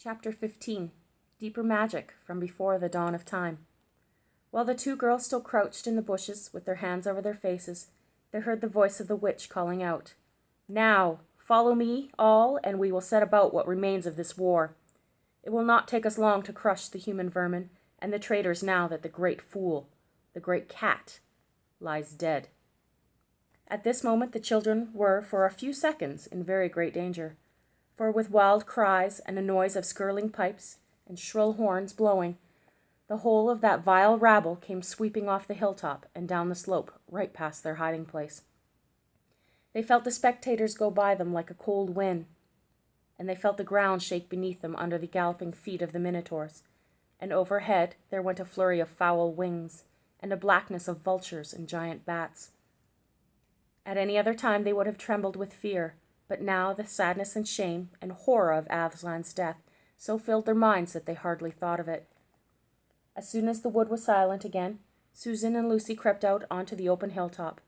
Chapter 15. Deeper Magic from Before the Dawn of Time. While the two girls still crouched in the bushes with their hands over their faces, they heard the voice of the witch calling out, "Now, follow me, all, and we will set about what remains of this war. It will not take us long to crush the human vermin and the traitors now that the great fool, the great cat, lies dead." At this moment the children were for a few seconds in very great danger, for with wild cries and a noise of skirling pipes and shrill horns blowing, the whole of that vile rabble came sweeping off the hilltop and down the slope right past their hiding place. They felt the spectators go by them like a cold wind, and they felt the ground shake beneath them under the galloping feet of the minotaurs, and overhead there went a flurry of foul wings and a blackness of vultures and giant bats. At any other time they would have trembled with fear, but now the sadness and shame and horror of Aslan's death so filled their minds that they hardly thought of it. As soon as the wood was silent again, Susan and Lucy crept out onto the open hilltop.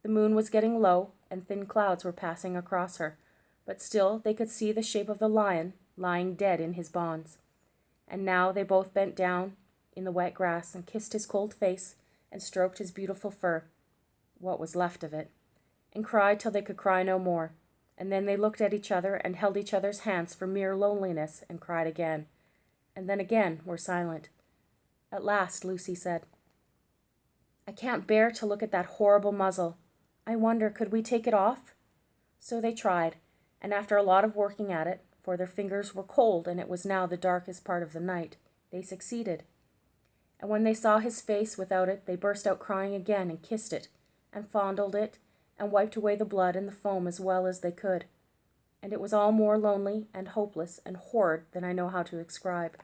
The moon was getting low, and thin clouds were passing across her, but still they could see the shape of the lion lying dead in his bonds. And now they both bent down in the wet grass and kissed his cold face and stroked his beautiful fur, what was left of it, and cried till they could cry no more. And then they looked at each other and held each other's hands for mere loneliness and cried again, and then again were silent. At last Lucy said, "I can't bear to look at that horrible muzzle. I wonder, could we take it off?" So they tried, and after a lot of working at it, for their fingers were cold and it was now the darkest part of the night, they succeeded. And when they saw his face without it, they burst out crying again and kissed it, and fondled it, and wiped away the blood and the foam as well as they could. And it was all more lonely and hopeless and horrid than I know how to describe.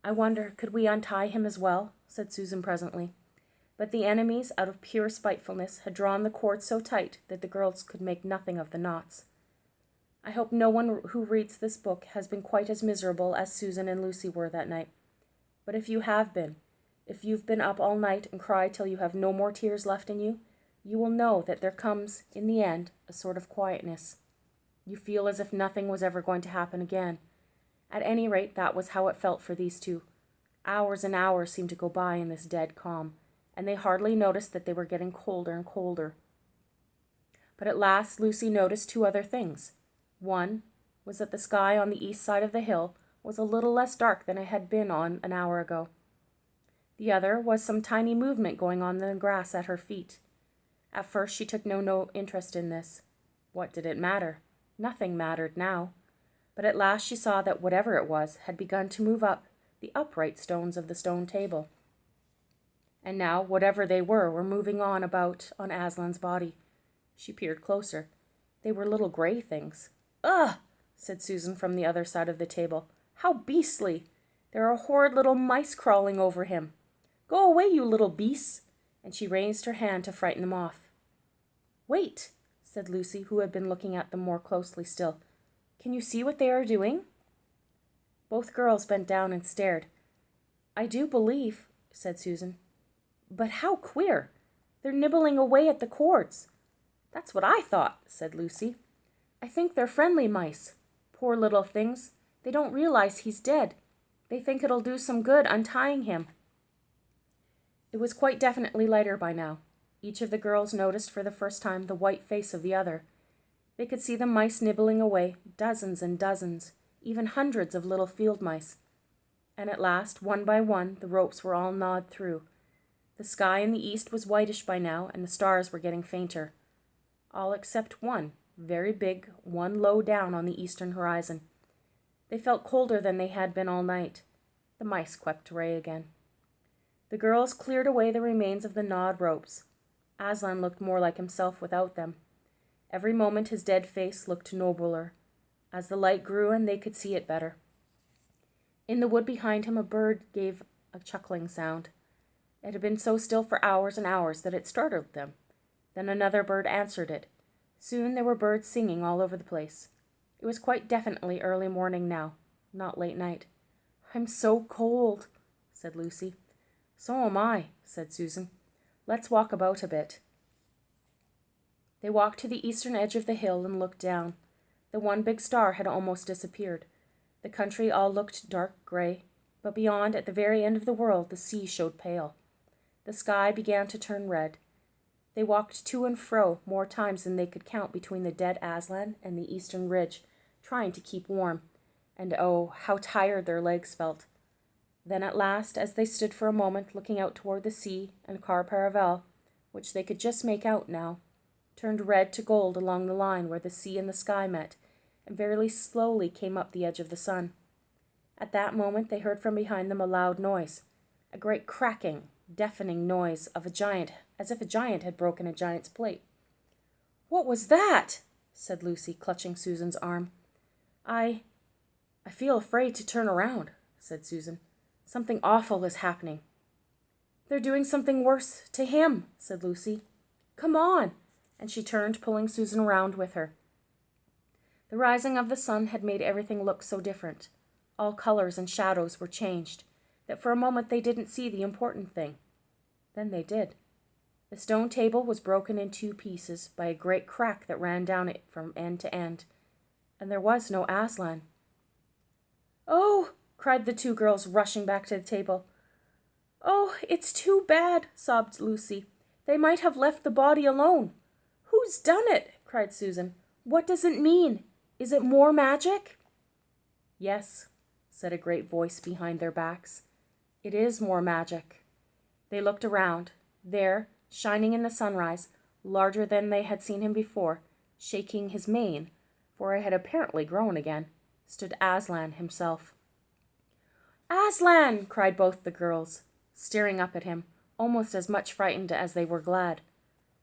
"I wonder, could we untie him as well?" said Susan presently. But the enemies, out of pure spitefulness, had drawn the cord so tight that the girls could make nothing of the knots. I hope no one who reads this book has been quite as miserable as Susan and Lucy were that night. But if you have been, if you've been up all night and cried till you have no more tears left in you, you will know that there comes, in the end, a sort of quietness. You feel as if nothing was ever going to happen again. At any rate, that was how it felt for these two. Hours and hours seemed to go by in this dead calm, and they hardly noticed that they were getting colder and colder. But at last Lucy noticed two other things. One was that the sky on the east side of the hill was a little less dark than it had been on an hour ago. The other was some tiny movement going on in the grass at her feet. At first she took no interest in this. What did it matter? Nothing mattered now. But at last she saw that whatever it was had begun to move up the upright stones of the stone table. And now, whatever they were moving on about on Aslan's body. She peered closer. They were little gray things. "Ugh!" said Susan from the other side of the table. "How beastly! There are horrid little mice crawling over him. Go away, you little beasts!" And she raised her hand to frighten them off. "Wait," said Lucy, who had been looking at them more closely still. "Can you see what they are doing?" Both girls bent down and stared. "I do believe," said Susan. "But how queer! They're nibbling away at the cords." "That's what I thought," said Lucy. "I think they're friendly mice. Poor little things. They don't realize he's dead. They think it'll do some good untying him." It was quite definitely lighter by now. Each of the girls noticed for the first time the white face of the other. They could see the mice nibbling away, dozens and dozens, even hundreds of little field mice. And at last, one by one, the ropes were all gnawed through. The sky in the east was whitish by now, and the stars were getting fainter. All except one, very big, one low down on the eastern horizon. They felt colder than they had been all night. The mice crept away again. The girls cleared away the remains of the gnawed ropes. Aslan looked more like himself without them. Every moment his dead face looked nobler. As the light grew and they could see it better. In the wood behind him a bird gave a chuckling sound. It had been so still for hours and hours that it startled them. Then another bird answered it. Soon there were birds singing all over the place. It was quite definitely early morning now, not late night. "I'm so cold," said Lucy. "So am I," said Susan. "Let's walk about a bit." They walked to the eastern edge of the hill and looked down. The one big star had almost disappeared. The country all looked dark grey, but beyond, at the very end of the world, the sea showed pale. The sky began to turn red. They walked to and fro more times than they could count between the dead Aslan and the eastern ridge, trying to keep warm, and oh, how tired their legs felt. Then at last, as they stood for a moment looking out toward the sea and Cair Paravel, which they could just make out now, turned red to gold along the line where the sea and the sky met, and very slowly came up the edge of the sun. At that moment they heard from behind them a loud noise, a great cracking, deafening noise of a giant, as if a giant had broken a giant's plate. "What was that?" said Lucy, clutching Susan's arm. I feel afraid to turn around," said Susan. "Something awful is happening." "They're doing something worse to him," said Lucy. "Come on," and she turned, pulling Susan around with her. The rising of the sun had made everything look so different. All colors and shadows were changed, that for a moment they didn't see the important thing. Then they did. The stone table was broken in 2 pieces by a great crack that ran down it from end to end, and there was no Aslan. "Oh!" cried the 2 girls, rushing back to the table. "Oh, it's too bad," sobbed Lucy. "They might have left the body alone." "Who's done it?" cried Susan. "What does it mean? Is it more magic?" "Yes," said a great voice behind their backs. "It is more magic." They looked around. There, shining in the sunrise, larger than they had seen him before, shaking his mane, for it had apparently grown again, stood Aslan himself. "Aslan!" cried both the girls, staring up at him, almost as much frightened as they were glad.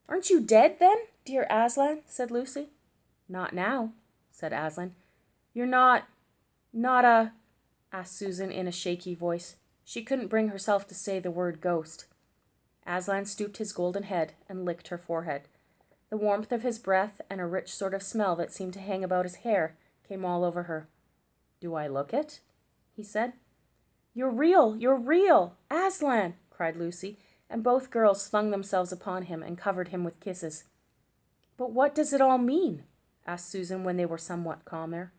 "Aren't you dead, then, dear Aslan?" said Lucy. "Not now," said Aslan. "You're not asked Susan in a shaky voice. She couldn't bring herself to say the word ghost. Aslan stooped his golden head and licked her forehead. The warmth of his breath and a rich sort of smell that seemed to hang about his hair came all over her. "Do I look it?" he said. You're real, Aslan!" cried Lucy, and both girls flung themselves upon him and covered him with kisses. "But what does it all mean?" asked Susan when they were somewhat calmer.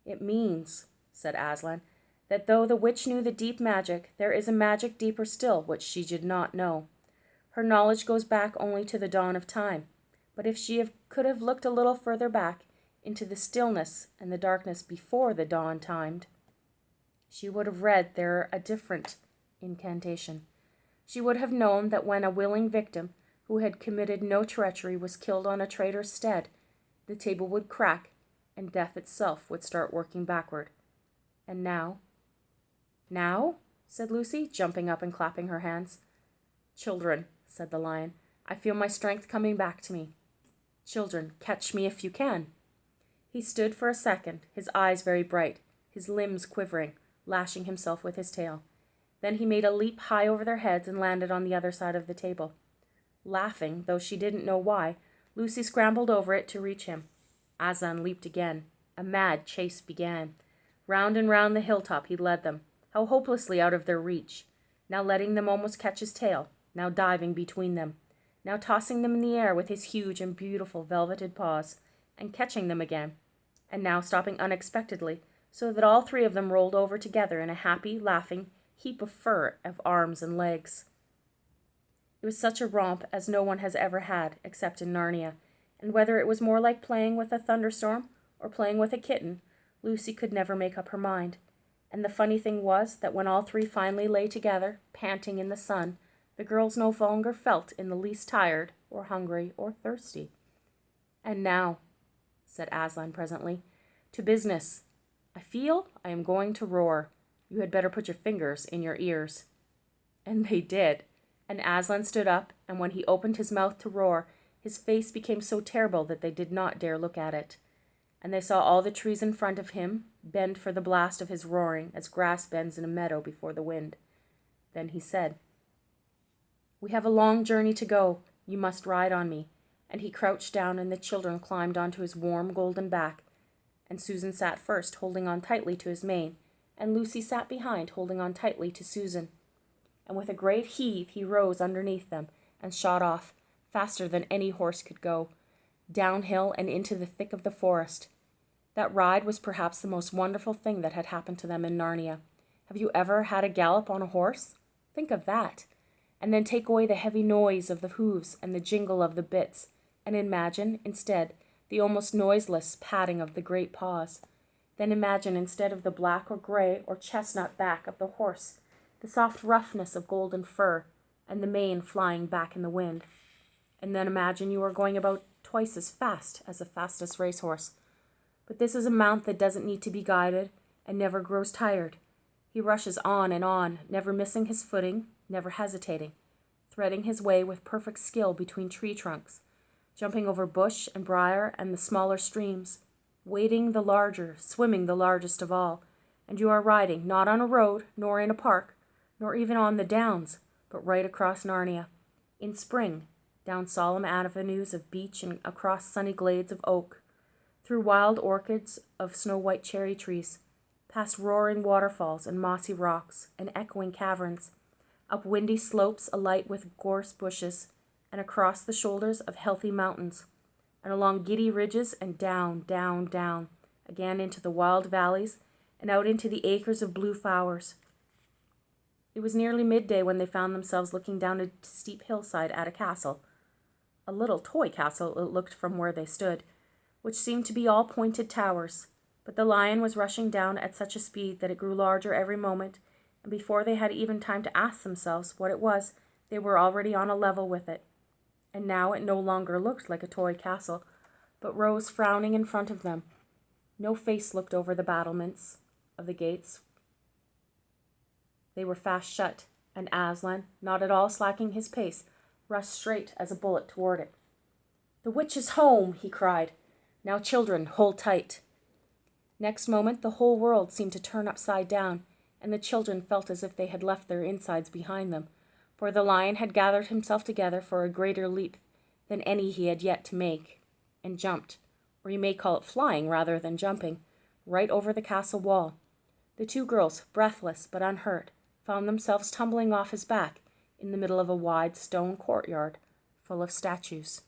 "It means," said Aslan, "that though the witch knew the deep magic, there is a magic deeper still which she did not know. Her knowledge goes back only to the dawn of time, but if she could have looked a little further back into the stillness and the darkness before the dawn timed, she would have read there a different incantation. She would have known that when a willing victim who had committed no treachery was killed on a traitor's stead, the table would crack and death itself would start working backward. And now?" "Now?" said Lucy, jumping up and clapping her hands. "Children," said the lion, "I feel my strength coming back to me. Children, catch me if you can." He stood for a second, his eyes very bright, his limbs quivering, lashing himself with his tail. Then he made a leap high over their heads and landed on the other side of the table. Laughing, though she didn't know why, Lucy scrambled over it to reach him. Aslan leaped again. A mad chase began. Round and round the hilltop he led them, how hopelessly out of their reach, now letting them almost catch his tail, now diving between them, now tossing them in the air with his huge and beautiful velveted paws, and catching them again, and now stopping unexpectedly, so that all 3 of them rolled over together in a happy, laughing heap of fur of arms and legs. It was such a romp as no one has ever had, except in Narnia, and whether it was more like playing with a thunderstorm or playing with a kitten, Lucy could never make up her mind. And the funny thing was that when all 3 finally lay together, panting in the sun, the girls no longer felt in the least tired or hungry or thirsty. "And now," said Aslan presently, "to business. I feel I am going to roar. You had better put your fingers in your ears." And they did, and Aslan stood up, and when he opened his mouth to roar, his face became so terrible that they did not dare look at it. And they saw all the trees in front of him bend for the blast of his roaring, as grass bends in a meadow before the wind. Then he said, "We have a long journey to go. You must ride on me." And he crouched down, and the children climbed onto his warm golden back, and Susan sat first, holding on tightly to his mane, and Lucy sat behind, holding on tightly to Susan. And with a great heave he rose underneath them and shot off, faster than any horse could go, downhill and into the thick of the forest. That ride was perhaps the most wonderful thing that had happened to them in Narnia. Have you ever had a gallop on a horse? Think of that. And then take away the heavy noise of the hooves and the jingle of the bits, and imagine, instead, the almost noiseless padding of the great paws. Then imagine, instead of the black or gray or chestnut back of the horse, the soft roughness of golden fur, and the mane flying back in the wind. And then imagine you are going about twice as fast as the fastest racehorse. But this is a mount that doesn't need to be guided and never grows tired. He rushes on, never missing his footing, never hesitating, threading his way with perfect skill between tree trunks, jumping over bush and briar and the smaller streams, wading the larger, swimming the largest of all. And you are riding, not on a road, nor in a park, nor even on the downs, but right across Narnia, in spring, down solemn avenues of beech and across sunny glades of oak, through wild orchards of snow-white cherry trees, past roaring waterfalls and mossy rocks and echoing caverns, up windy slopes alight with gorse bushes, and across the shoulders of healthy mountains, and along giddy ridges and down, down, down, again into the wild valleys and out into the acres of blue flowers. It was nearly midday when they found themselves looking down a steep hillside at a castle. A little toy castle it looked from where they stood, which seemed to be all pointed towers, but the lion was rushing down at such a speed that it grew larger every moment, and before they had even time to ask themselves what it was, they were already on a level with it. And now it no longer looked like a toy castle, but rose frowning in front of them. No face looked over the battlements of the gates. They were fast shut, and Aslan, not at all slacking his pace, rushed straight as a bullet toward it. "The witch is home!" he cried. "Now, children, hold tight." Next moment the whole world seemed to turn upside down, and the children felt as if they had left their insides behind them, for the lion had gathered himself together for a greater leap than any he had yet to make, and jumped, or you may call it flying rather than jumping, right over the castle wall. The two girls, breathless but unhurt, found themselves tumbling off his back in the middle of a wide stone courtyard full of statues.